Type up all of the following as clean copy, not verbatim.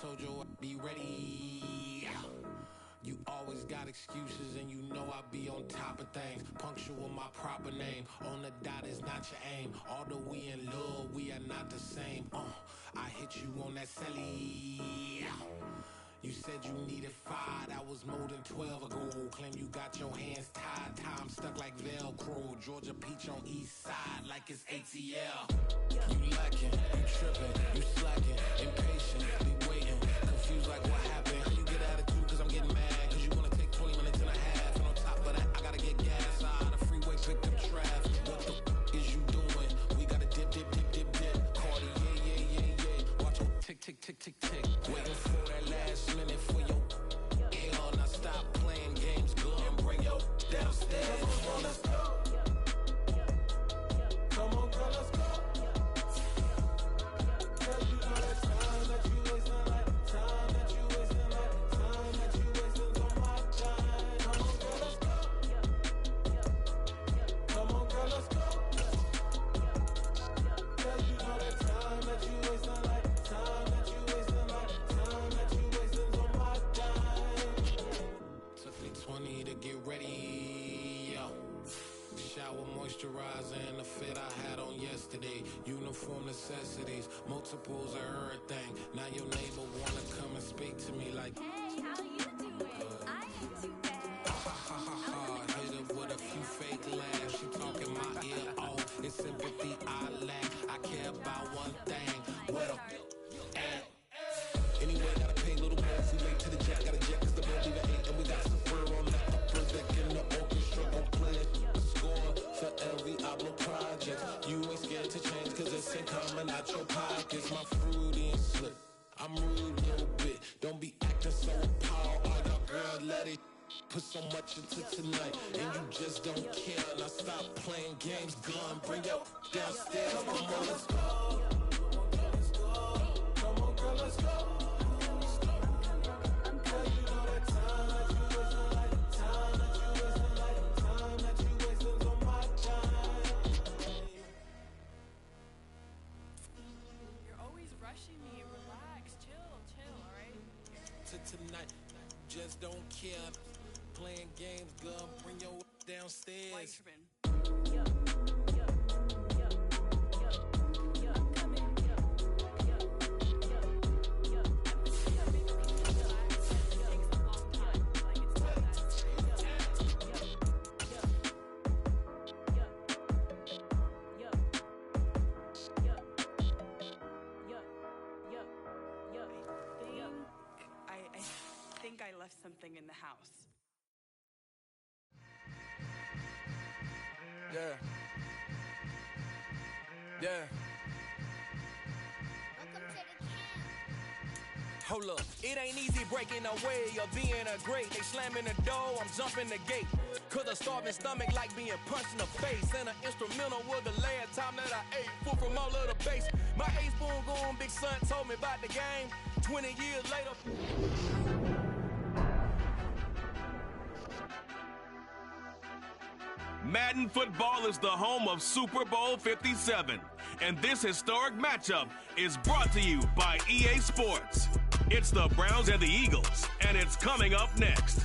told you I'd be ready. You always got excuses and you know I be on top of things. Punctual my proper name. On the dot is not your aim. Although we in love, we are not the same. I hit you on that celly. You said you needed 5, that was more than 12 ago. Claim you got your hands tied, time stuck like Velcro. Georgia Peach on east side like it's ATL. You lacking, you tripping, you slacking, impatient, be waiting, confused like what happened. How you get attitude cause I'm getting mad, cause you wanna take 20 minutes and a half. And on top of that, I gotta get gas out of the freeway, pick up traffic. What the is you doing? We gotta dip, dip, dip, dip, dip. Cardi, yeah. Watch your tick, tick, tick, tick, tick. Waiting for that last minute for your hell. Now stop playing games, go and bring your downstairs. Come on, let's go. Come on, girl, let's go. Girl, you know that time that you wasting, like time that you wasting, like time that you wasting on my time. Come on, girl, let's go. Come on, girl, let's go. Girl, you know that time that you wasting, like time that you wasting, like time that you wasting on my time. Took me 20 to get ready, yo. Shower moisturizer and the fit I had on yesterday. Uniform necessities, multiples of everything. Now your neighbor wanna come and speak to me like, hey, how you doing? I ain't too bad. Hit her with a few fake laughs. She talking my ear off. It's sympathy I lack. I care about one thing. What up? Anyway, gotta pay a little more. If we late to the jack, gotta jet cause the boat even 8. And we got some fur on the upper deck in the orchestra. Gon' play it. Score for every Ablo project. You ain't scared to change cause it's ain't coming out your pockets. My fruity and slip. I'm rude a little bit. Don't be acting so appalled. All y'all girl, let it put so much into tonight. And you just don't care. Now stop playing games. Gun, bring your downstairs. Come on, let's go. Come on, girl, let's go. Tonight, just don't care. Playing games, girl, bring your downstairs. I left something in the house. Yeah. Welcome to the camp. Hold up, it ain't easy breaking away or being a great. They slamming the door, I'm jumping the gate. Cause a starving stomach like being punched in the face. And an instrumental was the last time that I ate. Food from all of the base. My 8-spoon goon big son told me about the game. 20 years later. Madden football is the home of Super Bowl 57, and this historic matchup is brought to you by EA Sports. It's the Browns and the Eagles, and it's coming up next.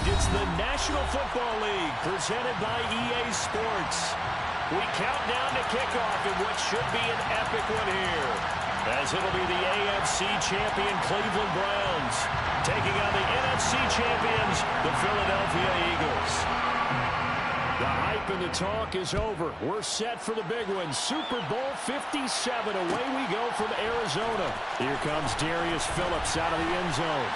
It's the National Football League presented by EA Sports. We count down to kickoff in what should be an epic one here, as it'll be the AFC champion Cleveland Browns taking on the NFC champions, the Philadelphia Eagles. The hype and the talk is over. We're set for the big one. Super Bowl 57. Away we go from Arizona. Here comes Darius Phillips out of the end zone.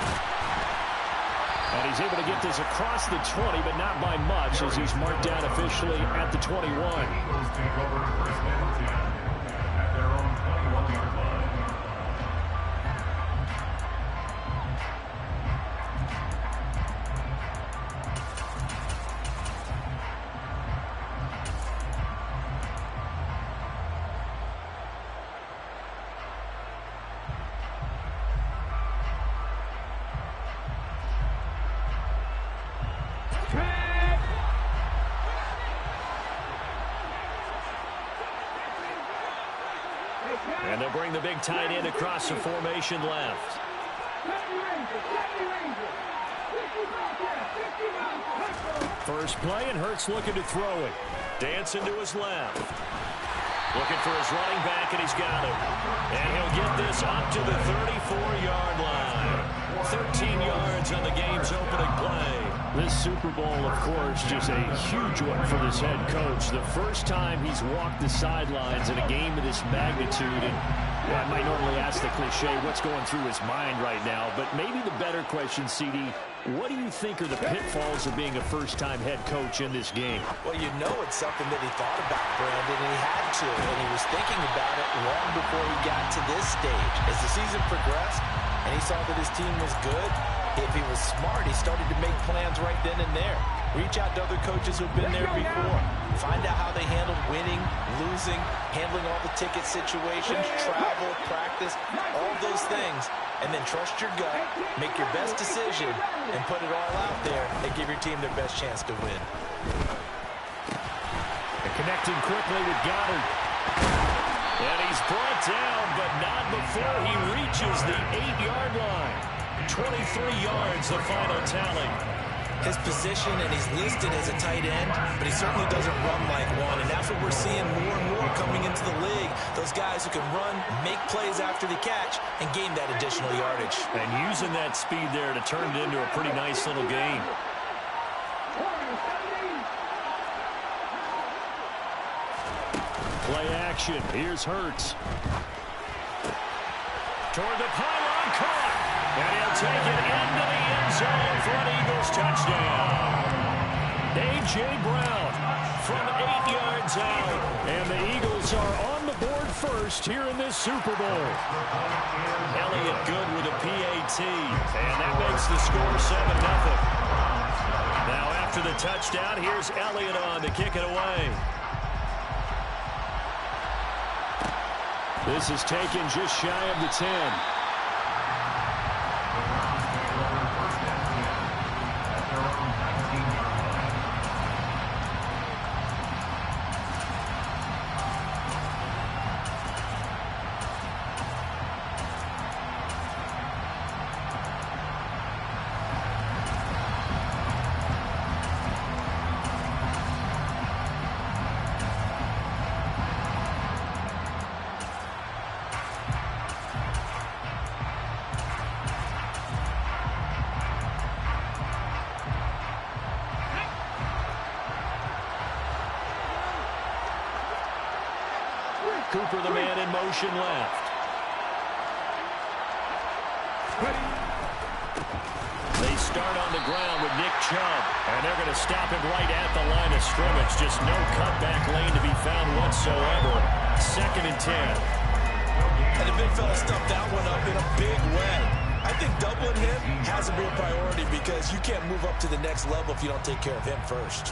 And he's able to get this across the 20, but not by much, as he's marked down officially at the 21. Eagles take over first and 10 at their own 21-yard line. And they'll bring the big tight end across the formation left. First play, and Hurts looking to throw it. Dancing to his left. Looking for his running back, and he's got it. And he'll get this up to the 34-yard line. 13 yards on the game's opening play. This Super Bowl, of course, just a huge one for this head coach. The first time he's walked the sidelines in a game of this magnitude. And I might normally ask the cliche, what's going through his mind right now? But maybe the better question, CD, what do you think are the pitfalls of being a first-time head coach in this game? Well, you know it's something that he thought about, Brandon, and he had to. And he was thinking about it long before he got to this stage. As the season progressed and he saw that his team was good, if he was smart, he started to make plans right then and there. Reach out to other coaches who've been there before. Find out how they handled winning, losing, handling all the ticket situations, travel, practice, all those things. And then trust your gut, make your best decision, and put it all out there and give your team their best chance to win. And connecting quickly with Goddard. And he's brought down, but not before he reaches the 8-yard line. 23 yards, the final tally. His position, and he's listed as a tight end, but he certainly doesn't run like one, and that's what we're seeing more and more coming into the league. Those guys who can run, make plays after the catch, and gain that additional yardage. And using that speed there to turn it into a pretty nice little game. Play action. Here's Hurts. Toward the pylon, caught. And he'll take it into the end zone for an Eagles touchdown. A.J. Brown from 8 yards out. And the Eagles are on the board first here in this Super Bowl. Elliott good with a PAT. And that makes the score 7-0. Now after the touchdown, here's Elliott on to kick it away. This is taken just shy of the 10. Cooper, the man in motion left. They start on the ground with Nick Chubb, and they're going to stop him right at the line of scrimmage. Just no cutback lane to be found whatsoever. 2nd and 10. And the big fella stuffed that one up in a big way. I think doubling him has to be a priority because you can't move up to the next level if you don't take care of him first.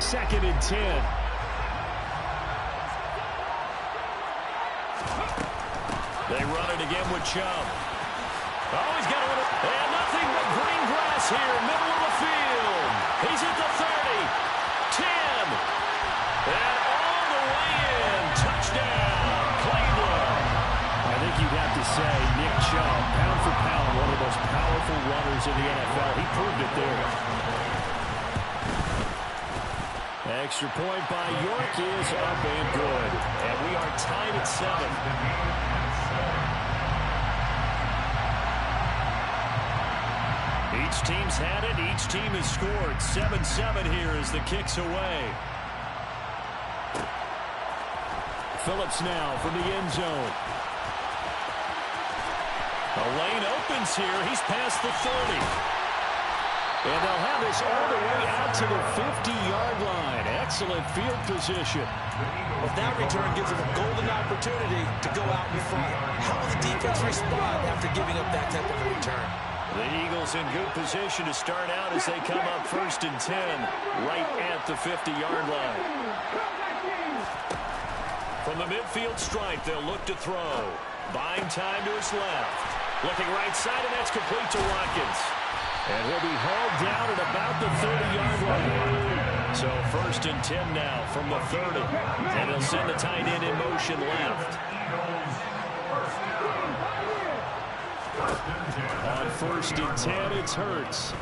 Second and 10. They run it again with Chubb. Oh, he's got a little... And nothing but green grass here, middle of the field. He's at the 30. 10. And all the way in. Touchdown, Cleveland. I think you'd have to say Nick Chubb, pound for pound, one of the most powerful runners in the NFL. He proved it there. Extra point by York is up and good. And we are tied at 7. Each team's had it. Each team has scored. 7-7 here as the kick's away. Phillips now from the end zone. The lane opens here. He's past the 30. And they'll have this all the way out to the 50-yard line. Excellent field position. Well, that return gives them a golden opportunity to go out in front. How will the defense respond after giving up that type of a return? The Eagles in good position to start out as they come up 1st and 10, right at the 50-yard line. From the midfield stripe, they'll look to throw. Buying time to his left. Looking right side, and that's complete to Watkins. And he'll be hauled down at about the 30-yard line. So 1st and 10 now from the 30. And he'll send the tight end in motion left. On 1st and 10, it's Hurts.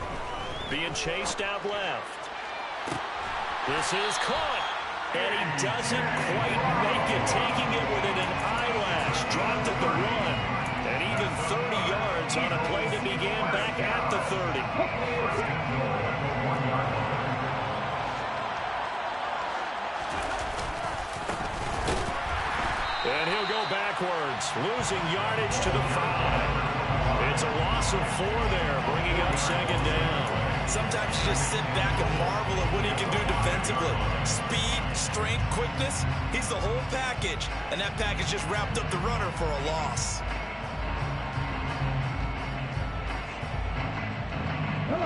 Being chased out left. This is caught. And he doesn't quite make it, taking it within an eyelash. Dropped at the 1. And even 30 yards on a play that began back at the 30. And he'll go backwards, losing yardage to the 5. It's a loss of 4 there, bringing up 2nd down. Sometimes you just sit back and marvel at what he can do defensively. Speed, strength, quickness, he's the whole package. And that package just wrapped up the runner for a loss.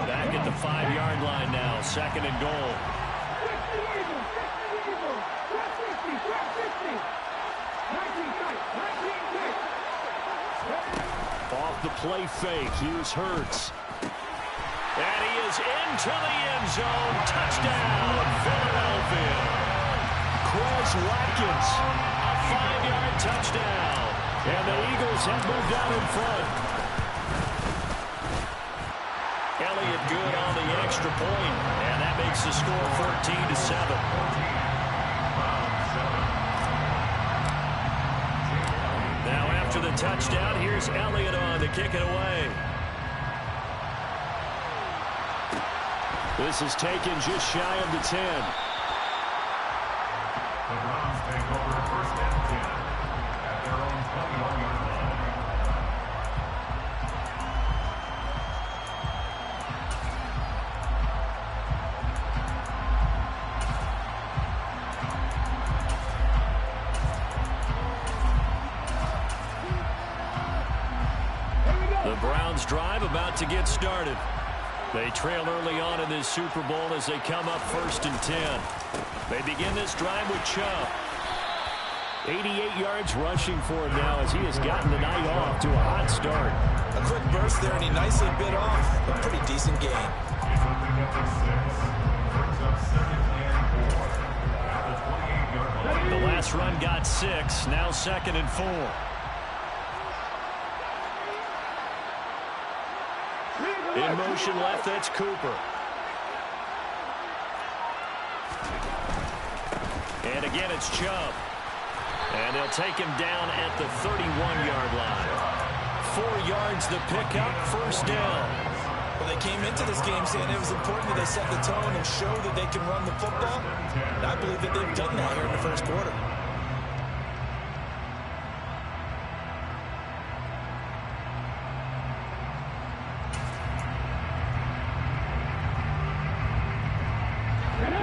Back at the 5-yard line now, 2nd and goal. Off the play fake, here's Hurts. And he is into the end zone. Touchdown, Philadelphia. Quez Watkins, a 5-yard touchdown. And the Eagles have moved out in front. Elliott good on the extra point, and that makes the score 14-7. Now after the touchdown, here's Elliott on to kick it away. This is taken just shy of the 10. The Browns take over 1st and 10 at their own 21-yard line. The Browns drive about to get started. They trail early on in this Super Bowl as they come up 1st and 10. They begin this drive with Chubb. 88 yards rushing for him now as he has gotten the night off to a hot start. A quick burst there, and he nicely bit off a pretty decent game. He's looking at the 6. Brings up 2nd and 4 at the 28-yard line. The last run got 6, now 2nd and 4. In motion left, that's Cooper. And again, it's Chubb. And they'll take him down at the 31-yard line. 4 yards the pickup, 1st down. Well, they came into this game saying it was important that they set the tone and show that they can run the football. And I believe that they've done that here in the 1st quarter.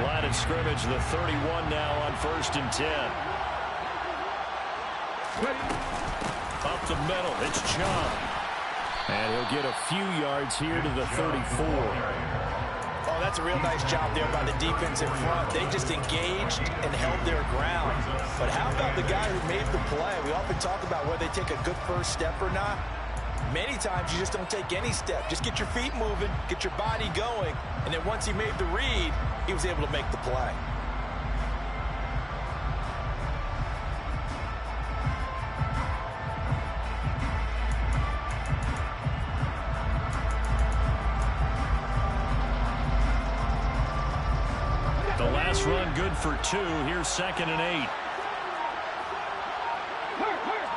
Line of scrimmage, the 31 now on 1st and 10. Up the middle, it's Chubb. And he'll get a few yards here to the 34. Oh, that's a real nice job there by the defense in front. They just engaged and held their ground. But how about the guy who made the play? We often talk about whether they take a good first step or not. Many times you just don't take any step. Just get your feet moving, get your body going, and then once he made the read, he was able to make the play. The last run good for 2. Here's 2nd and 8.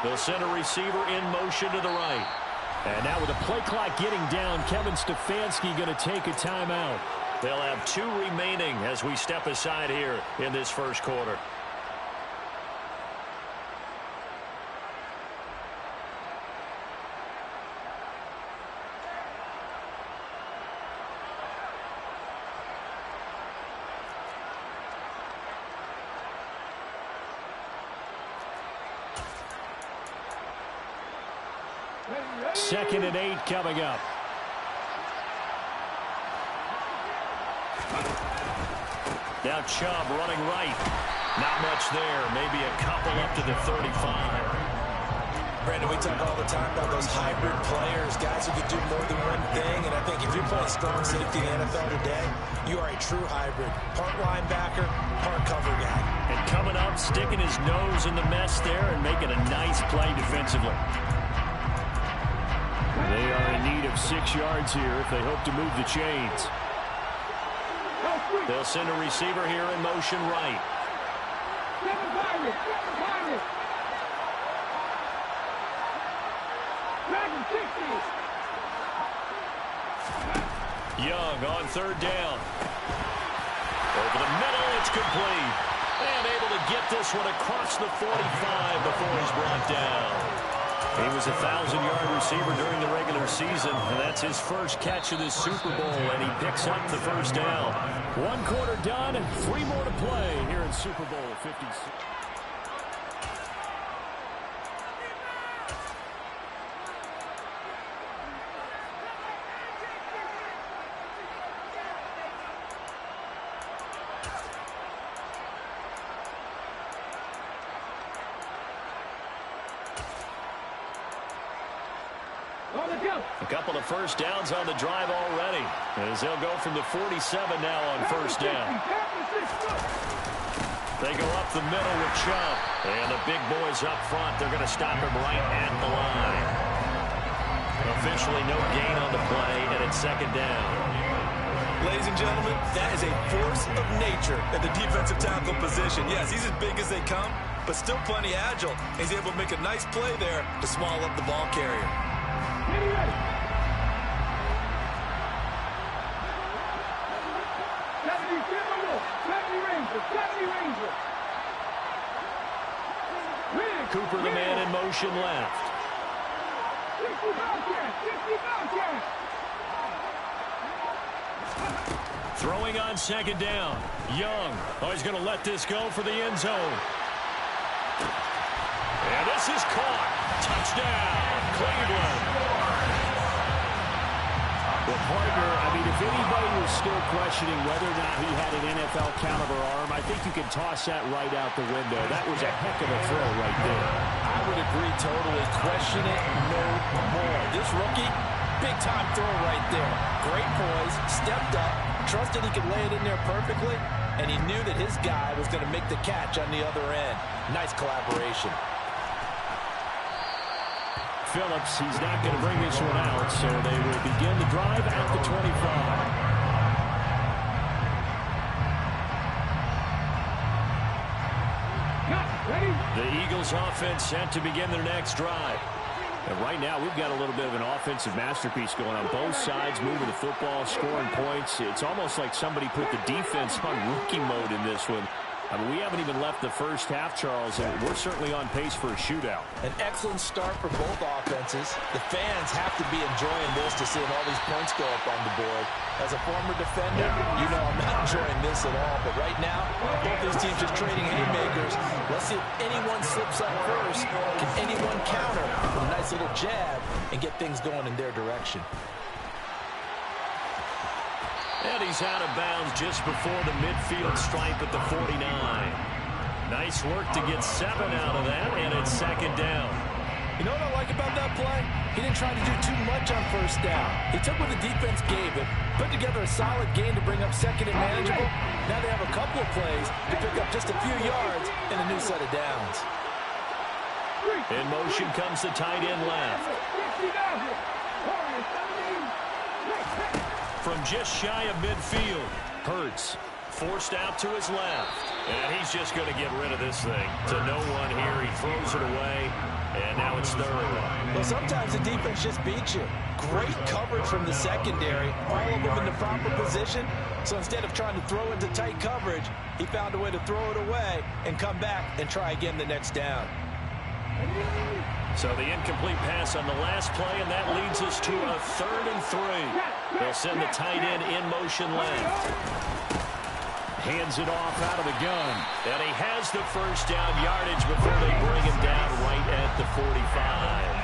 They'll send a receiver in motion to the right. And now with the play clock getting down, Kevin Stefanski going to take a timeout. They'll have 2 remaining as we step aside here in this 1st quarter. Second and 8 coming up. Now Chubb running right. Not much there. Maybe a couple up to the 35. Brandon, we talk all the time about those hybrid players, guys who could do more than one thing, and I think if you're playing strong safety in the NFL today, you are a true hybrid. Part linebacker, part cover guy. And coming up, sticking his nose in the mess there and making a nice play defensively. They are in need of 6 yards here if they hope to move the chains. They'll send a receiver here in motion right. Young on third down. Over the middle, it's complete. And able to get this one across the 45 before he's brought down. He was a 1,000-yard receiver during the regular season, and that's his first catch of this Super Bowl, and he picks up the first down. 1 quarter done, and 3 more to play here in Super Bowl 56. A couple of first downs on the drive already, as they'll go from the 47 now on first down. They go up the middle with Chubb, and the big boys up front, they're going to stop him right at the line. Officially no gain on the play, and it's second down. Ladies and gentlemen, that is a force of nature at the defensive tackle position. Yes, he's as big as they come, but still plenty agile. He's able to make a nice play there to swallow up the ball carrier. Cooper, the man in motion left. Throwing on second down. Young. Oh, he's going to let this go for the end zone. And this is caught. Touchdown, Cleveland. Well, partner, I mean, if anybody was still questioning whether or not he had an NFL caliber arm, I think you can toss that right out the window. That was a heck of a throw right there. I would agree totally. Question it no more. This rookie, big-time throw right there. Great poise, stepped up, trusted he could lay it in there perfectly, and he knew that his guy was going to make the catch on the other end. Nice collaboration. Phillips, he's not going to bring this one out, so they will begin the drive at the 25. The Eagles offense set to begin their next drive. And right now, we've got a little bit of an offensive masterpiece going on. Both sides moving the football, scoring points. It's almost like somebody put the defense on rookie mode in this one. I mean, we haven't even left the first half, Charles, and we're certainly on pace for a shootout. An excellent start for both offenses. The fans have to be enjoying this to seeing all these points go up on the board. As a former defender, you know I'm not enjoying this at all. But right now, both these teams just trading haymakers. Let's see if anyone slips up first. Can anyone counter with a nice little jab and get things going in their direction? And he's out of bounds just before the midfield stripe at the 49. Nice work to get 7 out of that, and it's second down. You know what I like about that play? He didn't try to do too much on first down. He took what the defense gave him, put together a solid gain to bring up second and manageable. Now they have a couple of plays to pick up just a few yards and a new set of downs. In motion comes the tight end left. From just shy of midfield, Hurts forced out to his left. And he's just going to get rid of this thing. To no one here, he throws it away, and now it's third. Well, sometimes the defense just beats you. Great coverage from the secondary, all of them in the proper position. So instead of trying to throw into tight coverage, he found a way to throw it away and come back and try again the next down. So the incomplete pass on the last play, and that leads us to a 3rd and 3. They'll send the tight end in motion left. Hands it off out of the gun. And he has the first down yardage before they bring him down right at the 45.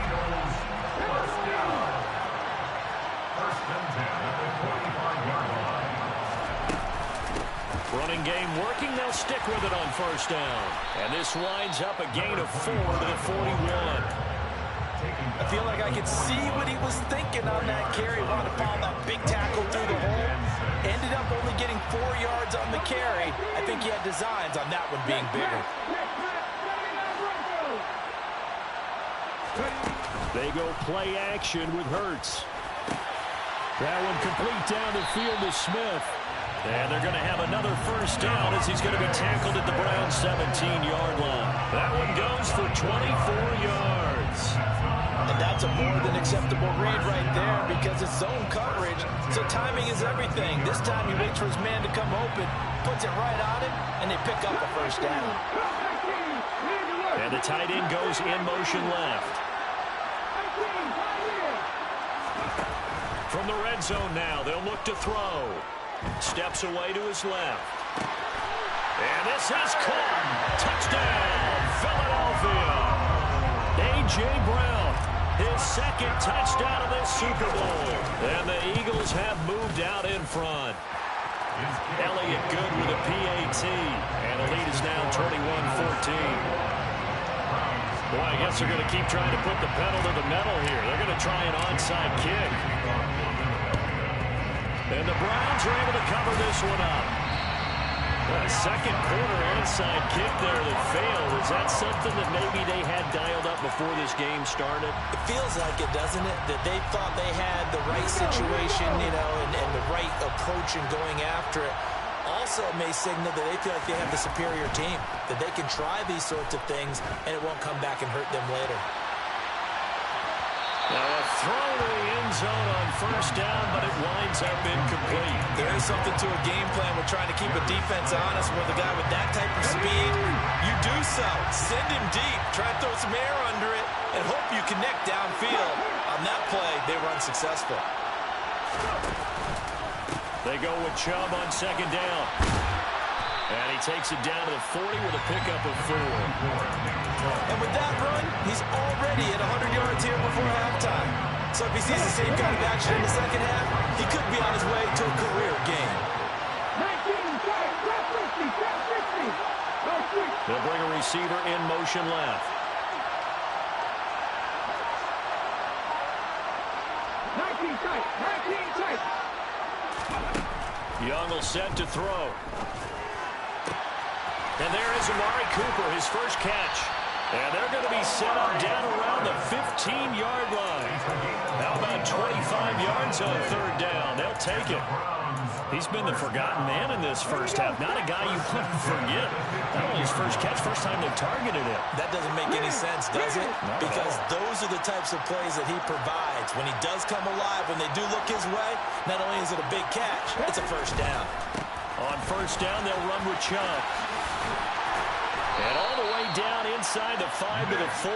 Running game working. They'll stick with it on first down. And this winds up a gain of 4 to the 41. feel like I could see what he was thinking on that carry. Wanted to follow that big tackle through the hole. Ended up only getting 4 yards on the carry. I think he had designs on that one being bigger. They go play action with Hurts. That one complete down the field to Smith. And they're going to have another first down as he's going to be tackled at the Browns' 17-yard line. That one goes for 24 yards. And that's a more than acceptable read right there because it's zone coverage, so timing is everything. This time he waits for his man to come open, puts it right on him, and they pick up a first down. And the tight end goes in motion left. From the red zone now, they'll look to throw. Steps away to his left. And this is caught. Touchdown, Philadelphia. A.J. Brown, his second touchdown of this Super Bowl. And the Eagles have moved out in front. Elliott good with a PAT. And the lead is now 21-14. Boy, I guess they're going to keep trying to put the pedal to the metal here. They're going to try an onside kick. And the Browns are able to cover this one up. A second quarter onside kick there that failed. Is that something that maybe they had dialed up before this game started? It feels like it, doesn't it? That they thought they had the right situation, you know, and the right approach in going after it. Also may signal that they feel like they have the superior team, that they can try these sorts of things and it won't come back and hurt them later. Now a throw to the end zone on first down, but it winds up incomplete. There is something to a game plan with trying to keep a defense honest with a guy with that type of speed. You do so. Send him deep. Try to throw some air under it and hope you connect downfield. On that play, they were unsuccessful. They go with Chubb on second down. And he takes it down to the 40 with a pickup of 4. And with that run, he's already at 100 yards here before halftime. So if he sees the same kind of action in the second half, he could be on his way to a career game. They'll bring a receiver in motion left. Young will set to throw. And there is Amari Cooper, his first catch. And they're going to be set up down around the 15-yard line. How about 25 yards on third down? They'll take it. He's been the forgotten man in this first half. Not a guy you want to forget. Not only his first catch, first time they've targeted him. That doesn't make any sense, does it? Because those are the types of plays that he provides. When he does come alive, when they do look his way, not only is it a big catch, it's a first down. On first down, they'll run with Chubb. And all the way down inside the 5 to the 4.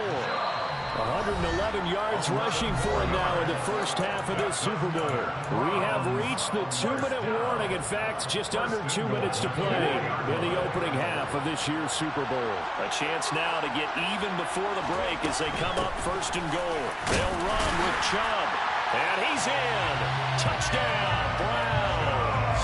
111 yards rushing for him now in the first half of this Super Bowl. We have reached the 2-minute warning. In fact, just under 2 minutes to play in the opening half of this year's Super Bowl. A chance now to get even before the break as they come up first and goal. They'll run with Chubb. And he's in. Touchdown, Browns.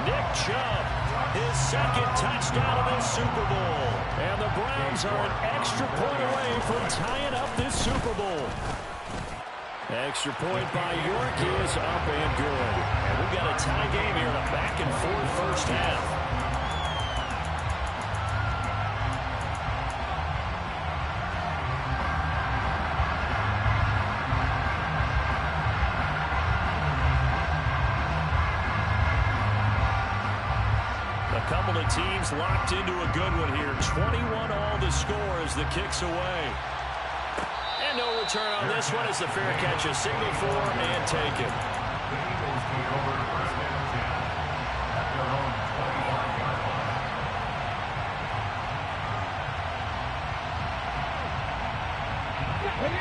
Nick Chubb, his second touchdown of this Super Bowl. And the Browns are an extra point away from tying up this Super Bowl. Extra point by York is up and good. And we've got a tie game here in a back-and-forth first half. Couple of teams locked into a good one here. 21 all the score as the kick's away. And no return on this one as the fair catch is signaled for and taken.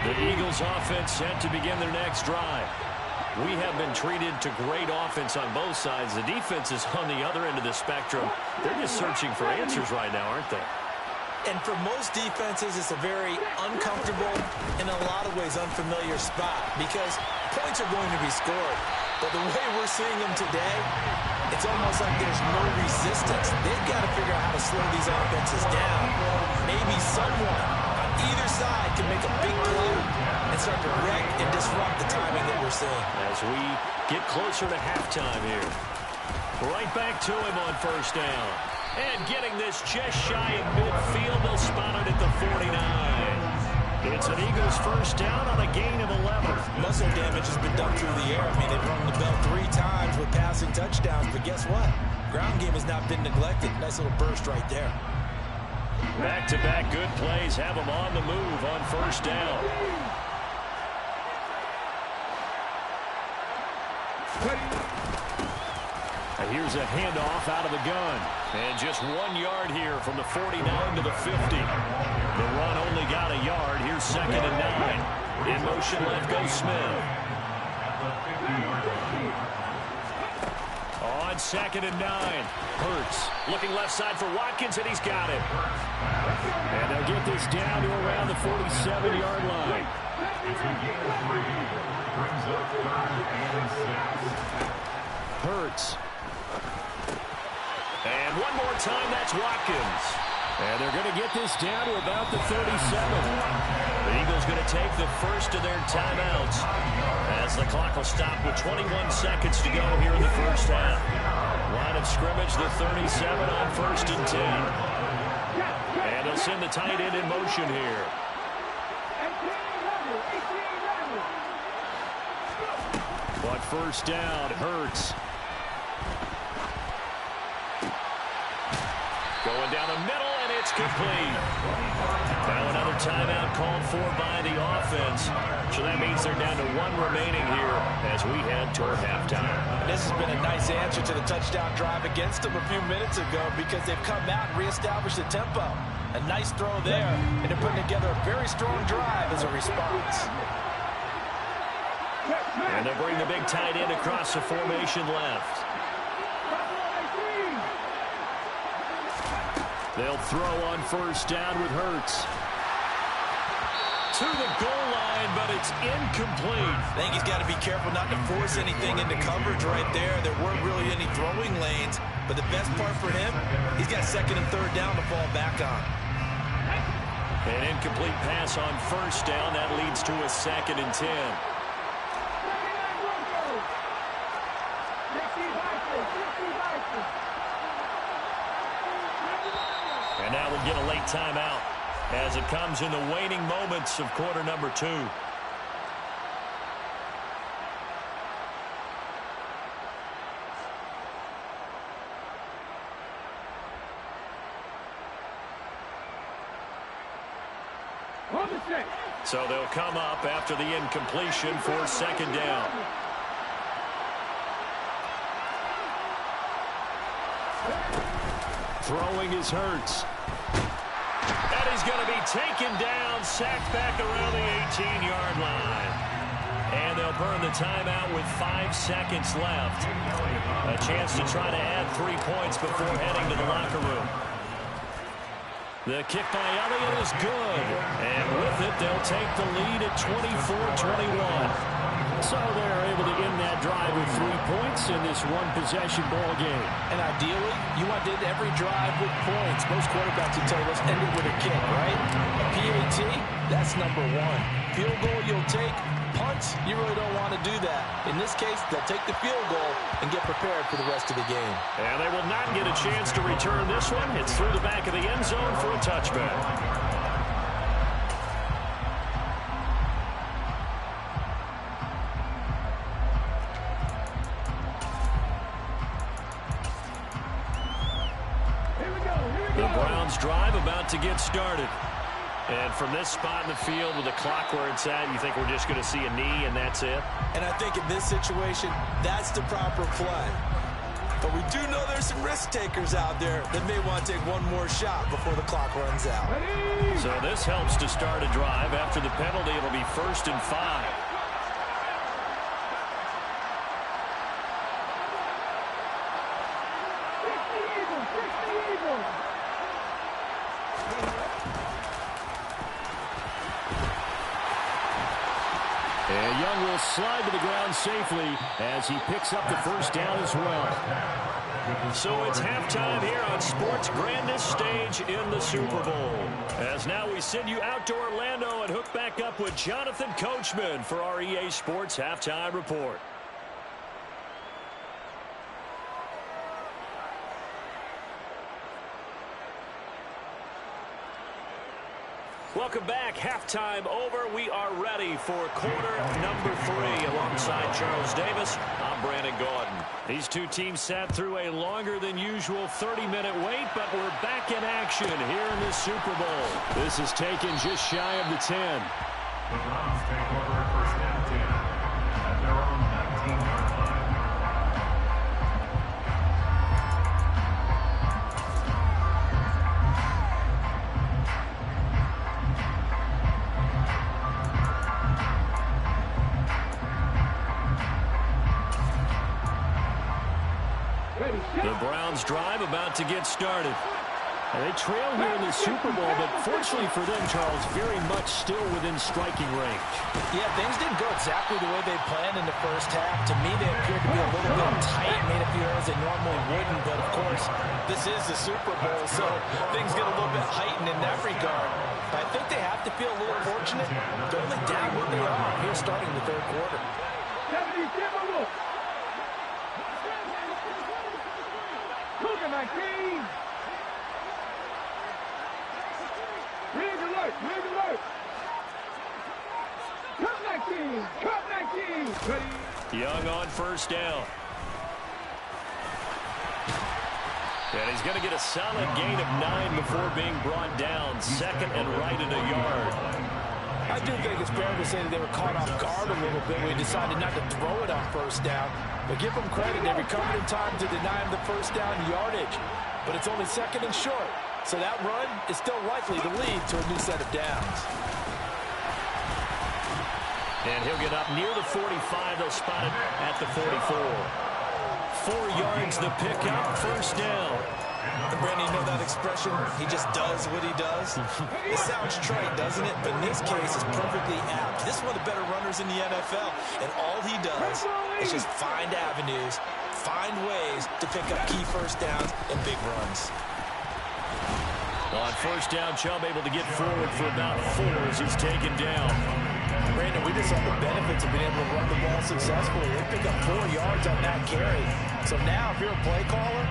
The Eagles offense set to begin their next drive. We have been treated to great offense on both sides. The defense is on the other end of the spectrum. They're just searching for answers right now, aren't they? And for most defenses, it's a very uncomfortable, in a lot of ways, unfamiliar spot because points are going to be scored. But the way we're seeing them today, it's almost like there's no resistance. They've got to figure out how to slow these offenses down. Maybe someone on either side can make a big play and start to wreck and disrupt the timing that we're seeing. As we get closer to halftime here. Right back to him on first down. And getting this just shy of midfield, they'll spot it at the 49. It's an Eagles first down on a gain of 11. Muscle damage has been done through the air. I mean, they've rung the bell 3 times with passing touchdowns, but guess what? Ground game has not been neglected. Nice little burst right there. Back-to-back good plays have them on the move on first down. And here's a handoff out of the gun. And just 1 yard here from the 49 to the 50. The run only got a yard. Here's 2nd and 9. In motion left goes Smith. On 2nd and 9. Hurts looking left side for Watkins, and he's got it. And they'll get this down to around the 47-yard line. Hurts. And one more time, that's Watkins. And they're going to get this down to about the 37. The Eagles going to take the first of their timeouts as the clock will stop with 21 seconds to go here in the first half. Line of scrimmage, the 37 on 1st and 10. And they'll send the tight end in motion here. But first down, Hurts. Going down the middle, and it's complete. Now another timeout called for by the offense. So that means they're down to 1 remaining here as we head toward halftime. This has been a nice answer to the touchdown drive against them a few minutes ago because they've come out and reestablished the tempo. A nice throw there, and they're putting together a very strong drive as a response. And they'll bring the big tight end across the formation left. They'll throw on first down with Hurts. To the goal line, but it's incomplete. I think he's got to be careful not to force anything into coverage right there. There weren't really any throwing lanes, but the best part for him, he's got 2nd and 3rd down to fall back on. An incomplete pass on first down. That leads to a 2nd and 10. And now we'll get a late timeout as it comes in the waning moments of quarter number 2. So they'll come up after the incompletion for 2nd down. Throwing is Hurts. And he's going to be taken down, sacked back around the 18-yard line. And they'll burn the timeout with 5 seconds left. A chance to try to add 3 points before heading to the locker room. The kick by Elliott is good. And with it, they'll take the lead at 24-21. So they're able to end that drive with 3 points in this one-possession ball game. And ideally, you want to end every drive with points. Most quarterbacks will tell you, let's end it with a kick, right? PAT, that's number 1. Field goal you'll take. Punts, you really don't want to do that. In this case, they'll take the field goal and get prepared for the rest of the game. And they will not get a chance to return this one. It's through the back of the end zone for a touchback. Drive about to get started. And from this spot in the field with the clock where it's at, you think we're just going to see a knee and that's it? And I think in this situation, that's the proper play. But we do know there's some risk takers out there that may want to take one more shot before the clock runs out. So this helps to start a drive. After the penalty, it'll be 1st and 5. Young will slide to the ground safely as he picks up the first down as well. So it's halftime here on sports' grandest stage in the Super Bowl. As now we send you out to Orlando and hook back up with Jonathan Coachman for our EA Sports Halftime Report. Welcome back. Halftime over. We are ready for quarter number 3. Alongside Charles Davis, I'm Brandon Gordon. These two teams sat through a longer than usual 30-minute wait, but we're back in action here in the Super Bowl. This is taken just shy of the 10. The Browns take over at first and 10 at their own 19-yard line. The Browns drive about to get started. They trail here in the Super Bowl, but fortunately for them, Charles, very much still within striking range. Yeah, things didn't go exactly the way they planned in the first half. To me, they appeared to be a little bit tight, made a few errors they normally wouldn't. But, of course, this is the Super Bowl, so things get a little bit heightened in that regard. But I think they have to feel a little fortunate. They're only down where they are here starting the third quarter. Young on first down. And he's going to get a solid gain of 9 before being brought down. Second and right at a yard. I do think it's fair to say that they were caught off guard a little bit. We decided not to throw it on first down. But give them credit. They recovered in time to deny him the first down yardage. But it's only second and short. So that run is still likely to lead to a new set of downs. And he'll get up near the 45. They'll spot it at the 44. 4 yards the pickup, first down. And Brandon, you know that expression? He just does what he does. It sounds trite, doesn't it? But in this case, it's perfectly apt. This is one of the better runners in the NFL. And all he does is just find avenues, find ways to pick up key first downs and big runs. On first down, Chubb able to get forward for about 4 as he's taken down. Brandon, we just saw the benefits of being able to run the ball successfully. They pick up 4 yards on that carry. So now, if you're a play caller,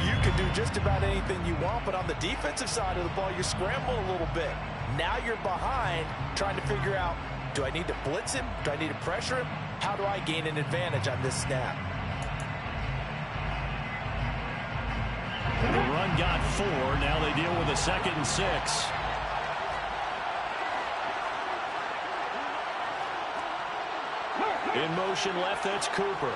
you can do just about anything you want. But on the defensive side of the ball, you're scrambling a little bit. Now you're behind, trying to figure out, do I need to blitz him? Do I need to pressure him? How do I gain an advantage on this snap? The run got 4. Now they deal with a 2nd and 6. In motion left, that's Cooper.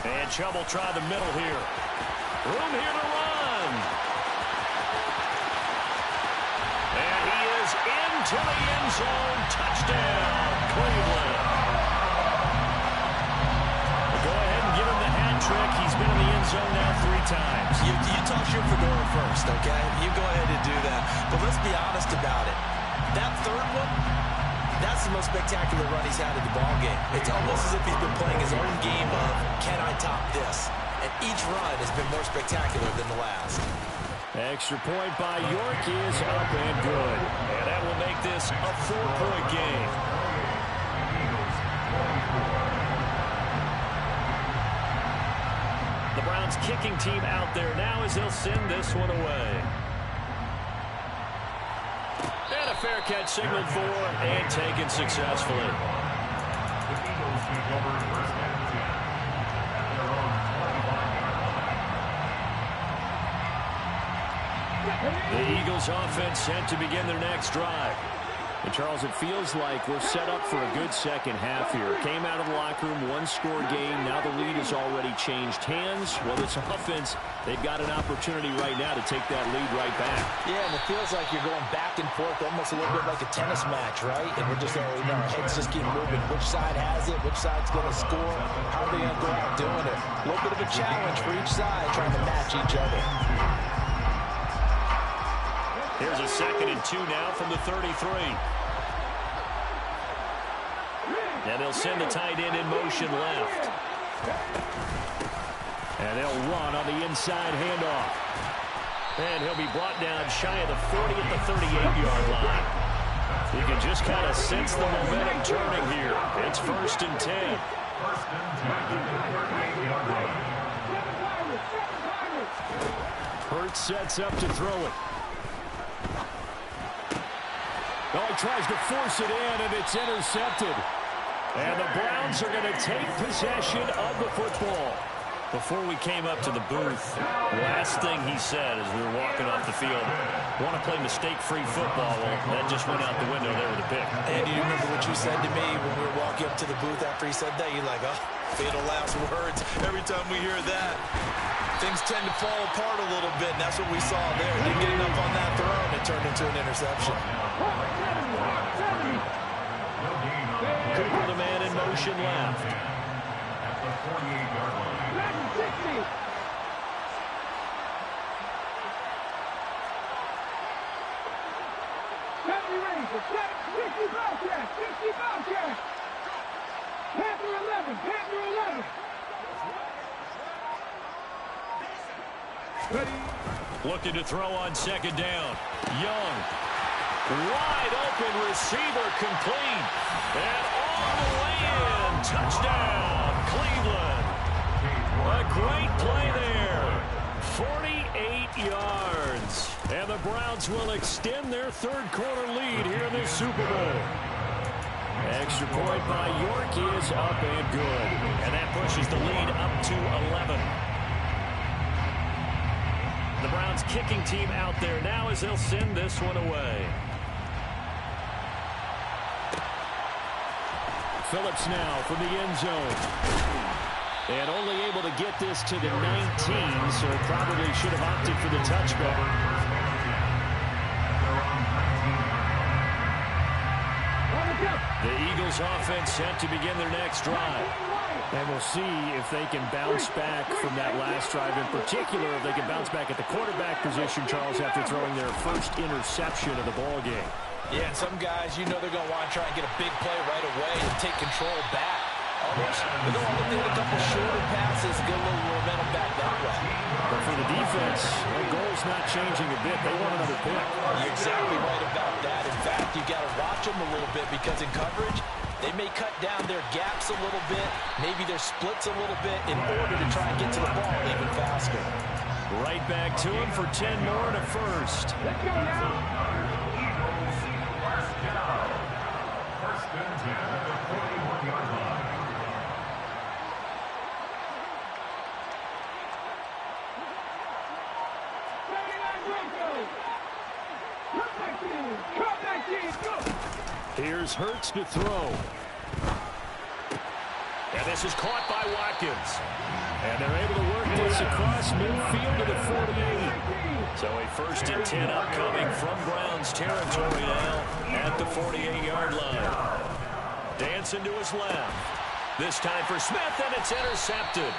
And Chubb will try the middle here. Room here to run. And he is into the end zone. Touchdown, Cleveland. Go ahead and give him the hat trick. He's been in the end zone now 3 times. You toss your fedora first, okay? You go ahead and do that. But let's be honest about it. That third one, that's the most spectacular run he's had in the ballgame. It's almost as if he's been playing his own game of, can I top this? And each run has been more spectacular than the last. Extra point by York is up and good. And that will make this a 4-point game. The Browns kicking team out there now as they'll send this one away. And a fair catch signaled for and taken successfully. The Eagles take over first and 10 at their own 25-yard line. The Eagles offense set to begin their next drive. And Charles, it feels like we're set up for a good second half here. Came out of the locker room, 1-score game. Now the lead has already changed hands. Well, this offense, they've got an opportunity right now to take that lead right back. Yeah, and it feels like you're going back and forth almost a little bit like a tennis match, right? And we're just, our heads just keep moving. Which side has it? Which side's going to score? How are they going to go out doing it? A little bit of a challenge for each side trying to match each other. Here's a 2nd and 2 now from the 33. And they'll send the tight end in motion left. And they'll run on the inside handoff. And he'll be brought down shy of the 40 at the 38-yard line. You can just kind of sense the momentum turning here. It's 1st and 10. Hurts sets up to throw it. Oh, he tries to force it in, and it's intercepted. And the Browns are going to take possession of the football. Before we came up to the booth, last thing he said as we were walking off the field, want to play mistake-free football. Well, that just went out the window there with a pick. And you remember what you said to me when we were walking up to the booth after he said that? You're like, oh, fatal last words. Every time we hear that, things tend to fall apart a little bit, and that's what we saw there. Didn't get enough on that throw, and it turned into an interception. Cooper, the man in motion left. At the 48-yard line. Looking to throw on 2nd down. Young. Wide open receiver complete. And all the way in. Touchdown, Cleveland. A great play there. 48 yards. And the Browns will extend their 3rd quarter lead here in this Super Bowl. Extra point by York is up and good. And that pushes the lead up to 11. The Browns kicking team out there now as they'll send this one away. Phillips now from the end zone. And only able to get this to the 19, so probably should have opted for the touchback. The Eagles offense set to begin their next drive. And we'll see if they can bounce back from that last drive in particular, if they can bounce back at the quarterback position, Charles, after throwing their first interception of the ball game. Yeah, and some guys, you know they're going to want to try and get a big play right away and take control back. Others, they're going to look at a couple shorter passes, get a little momentum back that way. But for the defense, their goal's not changing a bit. They want another pick. You're exactly right about that. In fact, you got to watch them a little bit because in coverage, they may cut down their gaps a little bit, maybe their splits a little bit in order to try and get to the ball even faster. Right back to him for 10 more and a first. Let's go now. Eagles, first down. 1st and 10 at the 41-yard line. Here's Hurts to throw. And this is caught by Watkins. And they're able to work this across midfield to the 48. So a 1st and 10 upcoming from Browns territory now at the 48-yard line. Dancing to his left. This time for Smith, and it's intercepted.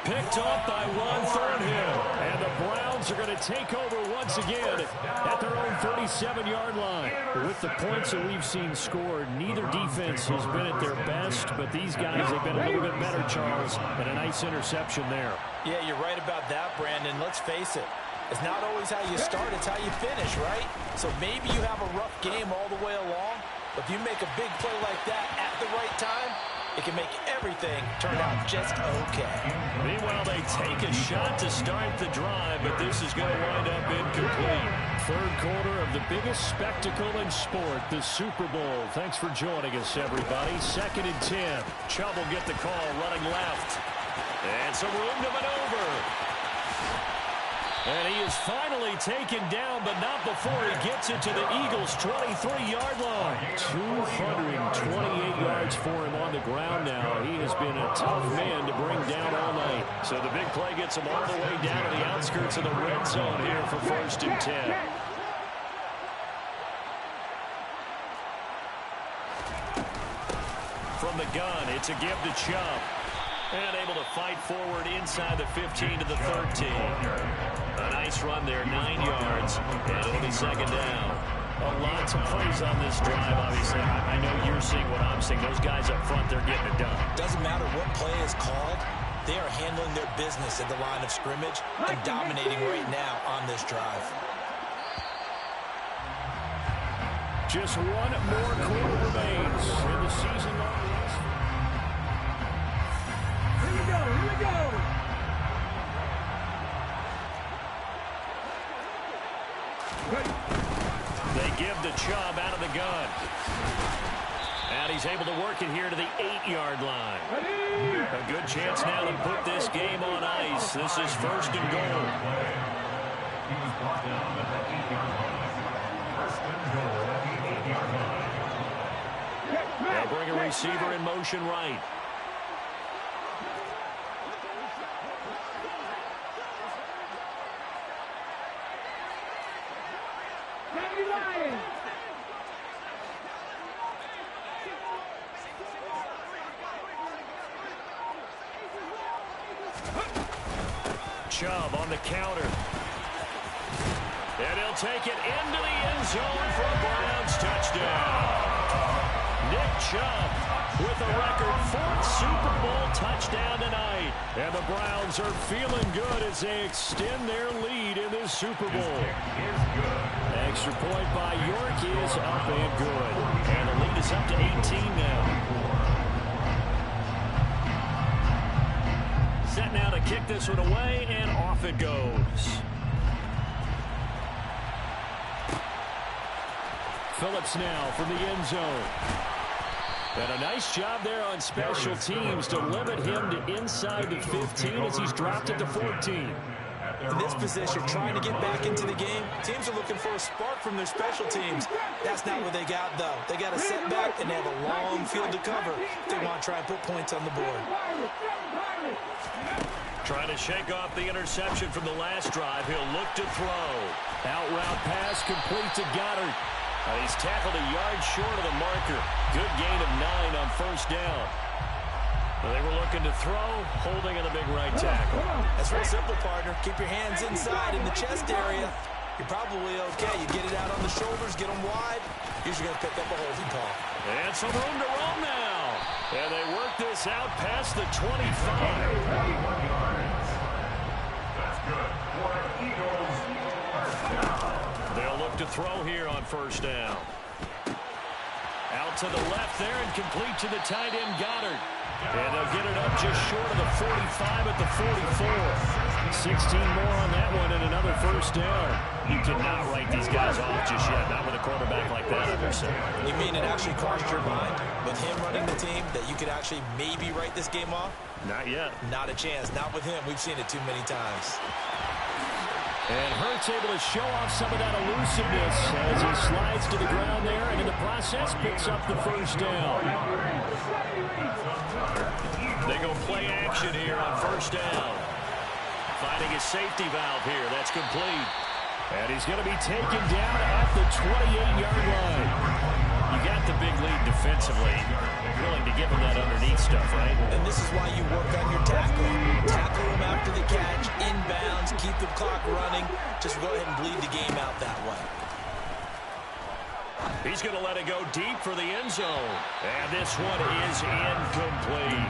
Picked off by Juan Thornhill. And the Browns are going to take over once again at their own 37-yard line. With the points that we've seen scored, neither defense has been at their best, but these guys have been a little bit better, Charles, and a nice interception there. Yeah, you're right about that, Brandon. Let's face it. It's not always how you start, it's how you finish, right? So maybe you have a rough game all the way along, but if you make a big play like that at the right time, it can make everything turn out just okay. Meanwhile, they take a shot to start the drive, but this is going to wind up incomplete. 3rd quarter of the biggest spectacle in sport, the Super Bowl. Thanks for joining us, everybody. 2nd and 10. Chubb will get the call running left. And some room to maneuver. And he is finally taken down, but not before he gets it to the Eagles' 23-yard line. 228 yards for him on the ground now. He has been a tough man to bring down all night. So the big play gets him all the way down to the outskirts of the red zone here for 1st and 10. From the gun, it's a give to Chubb. And able to fight forward inside the 15 to the 13. A nice run there, 9 yards, and it'll be second down. Lots of plays on this drive, obviously. I know you're seeing what I'm seeing. Those guys up front, they're getting it done. Doesn't matter what play is called. They are handling their business at the line of scrimmage and dominating right now on this drive. Just one more quarter remains in the season. Here we go, here we go. They give the Chubb out of the gun. And he's able to work it here to the 8-yard line. A good chance now to put this game on ice. This is first and goal. They'll bring a receiver in motion right. Chubb on the counter. And he'll take it into the end zone for a Browns touchdown. Nick Chubb with a record 4th Super Bowl touchdown tonight. And the Browns are feeling good as they extend their lead in this Super Bowl. Extra point by York is up and good. And the lead is up to 18 now. Set now to kick this one away, and off it goes. Phillips now from the end zone. And a nice job there on special teams to limit him to inside the 15 as he's dropped it to 14. In this position, trying to get back into the game, teams are looking for a spark from their special teams. That's not what they got, though. They got a setback, and they have a long field to cover if they want to try and put points on the board. Trying to shake off the interception from the last drive. He'll look to throw. Out route pass complete to Goddard. He's tackled a yard short of the marker. Good gain of 9 on first down. They were looking to throw, holding in the big right tackle. That's real simple, partner. Keep your hands inside in the chest area. You're probably okay. You get it out on the shoulders, get them wide. Usually going to pick up a holding call. And some room to roam now. And they work this out past the 25. That's good for Eagles. First down. They'll look to throw here on first down. Out to the left there and complete to the tight end Goddard. And they'll get it up just short of the 45 at the 44. 16 more on that one and another first down. You cannot write these guys off just yet, not with a quarterback like that, Anderson. You mean it actually crossed your mind with him running the team that you could actually maybe write this game off? Not yet. Not a chance. Not with him. We've seen it too many times. And Hurts able to show off some of that elusiveness as he slides to the ground there and in the process picks up the first down. They go play action here on first down. Finding his safety valve here. That's complete. And he's going to be taken down at the 28-yard line. You got the big lead defensively. Willing to give him that underneath stuff, right? And this is why you work on your tackling. Tackle him after the catch, inbounds, keep the clock running. Just go ahead and bleed the game out that way. He's going to let it go deep for the end zone. And this one is incomplete.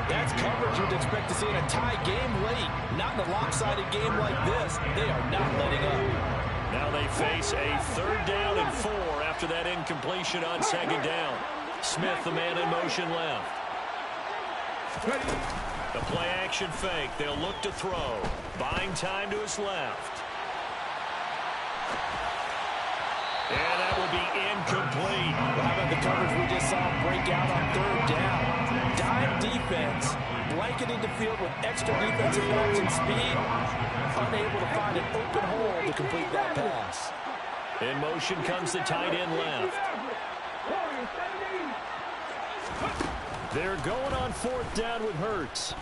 That's coverage you'd expect to see in a tie game late. Not in a lopsided game like this. They are not letting up. Now they face a 3rd down and 4 after that incompletion on 2nd down. Smith, the man in motion left. The play action fake. They'll look to throw. Buying time to his left. And that will be incomplete. Well, how about the coverage we just saw break out on 3rd down? Dime defense, blanketed the field with extra defensive backs and speed, unable to find an open hole to complete that pass. In motion comes the tight end left. They're going on 4th down with Hurts.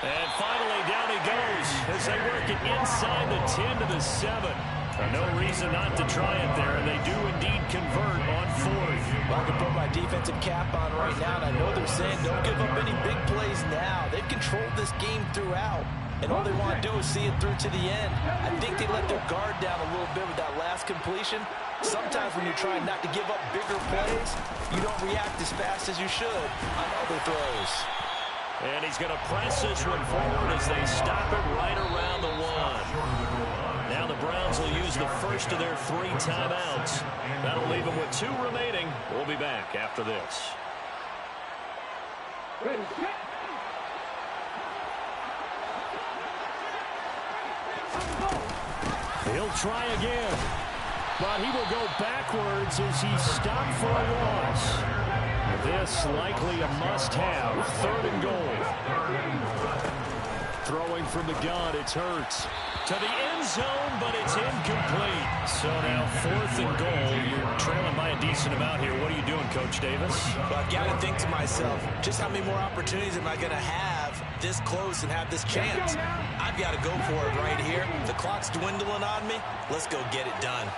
And finally, down he goes as they work it inside the 10 to the 7. No reason not to try it there, and they do indeed convert on 4th. Well, I can put my defensive cap on right now, and I know they're saying don't give up any big plays now. They've controlled this game throughout, and all they want to do is see it through to the end. I think they let their guard down a little bit with that last completion. Sometimes when you're trying not to give up bigger plays, you don't react as fast as you should on other throws. And he's going to press this one forward as they stop it right around the one. Now the Browns will use the first of their 3 timeouts. That'll leave them with 2 remaining. We'll be back after this. He'll try again, but he will go backwards as he's stopped for a loss. This likely a must-have. 3rd and goal. Throwing from the gun, it's Hurts. To the end zone, but it's incomplete. So now 4th and goal. You're trailing by a decent amount here. What are you doing, Coach Davis? Well, I've got to think to myself, just how many more opportunities am I going to have this close and have this chance? I've got to go for it right here. The clock's dwindling on me. Let's go get it done.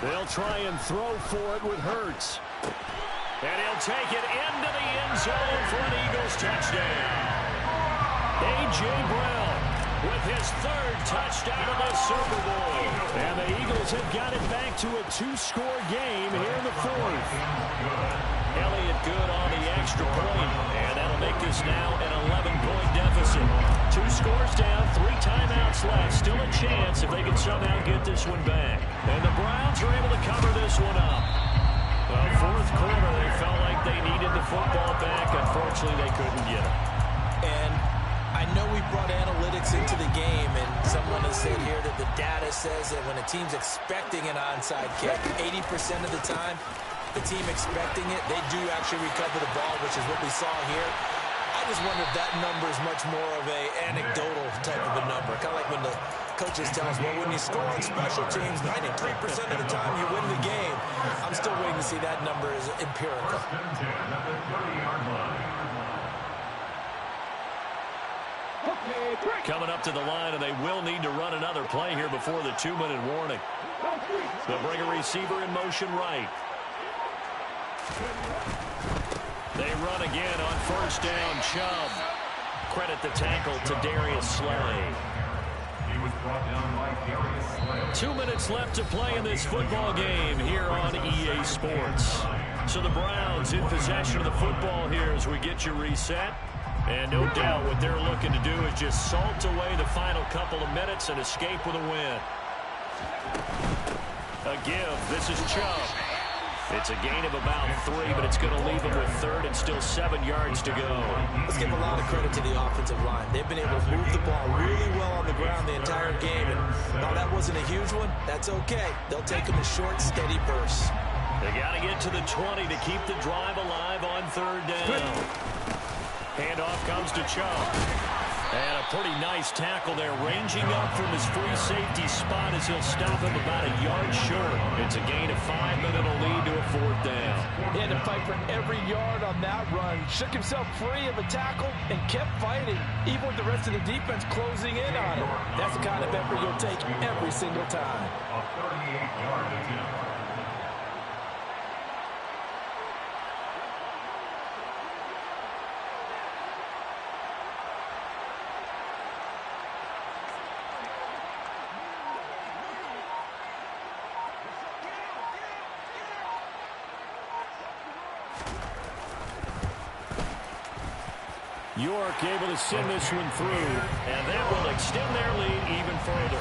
They'll try and throw for it with Hurts. And he'll take it into the end zone for an Eagles touchdown. A.J. Brown with his 3rd touchdown of the Super Bowl. And the Eagles have got it back to a 2-score game here in the 4th. Elliott good on the extra point. And that'll make this now an 11-point deficit. 2 scores down, 3 timeouts left. Still a chance if they can somehow get this one back. And the Browns are able to cover this one up. Well, 4th quarter, they felt like they needed the football back. Unfortunately, they couldn't get it. And I know we brought analytics into the game, and someone has said here that the data says that when a team's expecting an onside kick, 80% of the time, the team expecting it, they do actually recover the ball, which is what we saw here. I just wonder if that number is much more of a anecdotal type of a number. Kind of like when the coaches tell us, well, when you score on special teams, 93% of the time you win the game. I'm still waiting to see that number is empirical. Coming up to the line, and they will need to run another play here before the 2-minute warning. They'll bring a receiver in motion right. They run again on 1st down. Chubb. Credit the tackle to Darius Slay. He was brought down by Darius Slay. 2 minutes left to play in this football game here on EA Sports. So the Browns in possession of the football here as we get you reset. And no doubt what they're looking to do is just salt away the final couple of minutes and escape with a win. A give. This is Chubb. It's a gain of about 3, but it's going to leave them with 3rd and still 7 yards to go. Let's give a lot of credit to the offensive line. They've been able to move the ball really well on the ground the entire game. And while that wasn't a huge one, that's okay. They'll take them in short, steady bursts. They got to get to the 20 to keep the drive alive on 3rd down. Handoff comes to Chubb. And a pretty nice tackle there, ranging up from his free safety spot as he'll stop him about a yard short. It's a gain of 5, but it'll lead to a 4th down. He had to fight for every yard on that run. Shook himself free of a tackle and kept fighting, even with the rest of the defense closing in on him. That's the kind of effort you'll take every single time. A 38-yard attempt. York able to send this one through, and that will extend their lead even further.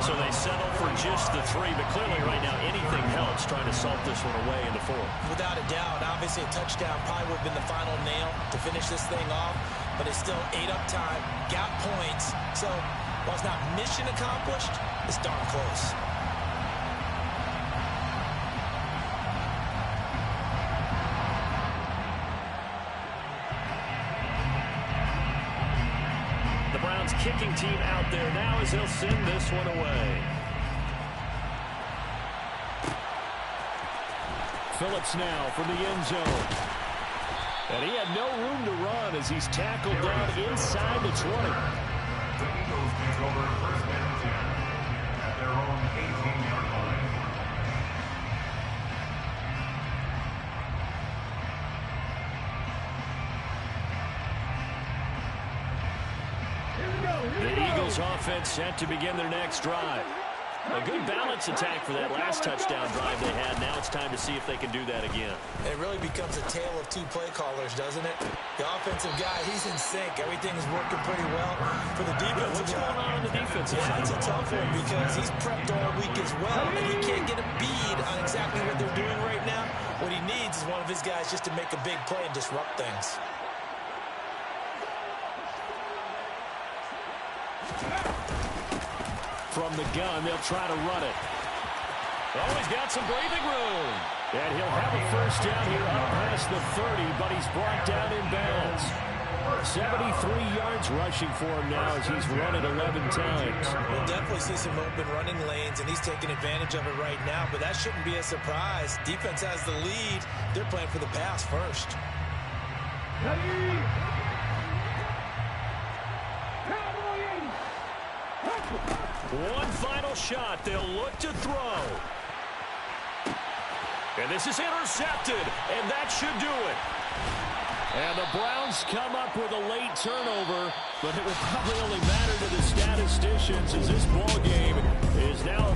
So they settle for just the 3, but clearly right now anything helps trying to salt this one away in the 4th. Without a doubt, obviously a touchdown probably would have been the final nail to finish this thing off, but it's still 8 up time, got points. So while it's not mission accomplished, it's darn close. Kicking team out there now as they'll send this one away. Phillips now from the end zone. And he had no room to run as he's tackled down inside the 20. The Eagles take over 1st and 10 at their own 18. Browns offense set to begin their next drive. A good balance attack for that last touchdown drive they had. Now it's time to see if they can do that again. It really becomes a tale of two play callers, doesn't it? The offensive guy, he's in sync. Everything is working pretty well for the defensive What's guy. going on the defensive side? That's a tough one because he's prepped all week as well, and he can't get a bead on exactly what they're doing right now. What he needs is one of his guys just to make a big play and disrupt things. From the gun, they'll try to run it. Oh, he's got some breathing room. And he'll have a first down here up past the 30, but he's brought down in bounds. 73 yards rushing for him now as he's run it 11 times. We'll definitely see some open running lanes, and he's taking advantage of it right now, but that shouldn't be a surprise. Defense has the lead. They're playing for the pass first. One final shot. They'll look to throw. And this is intercepted, and that should do it. And the Browns come up with a late turnover, but it will probably only matter to the statisticians as this ball game is now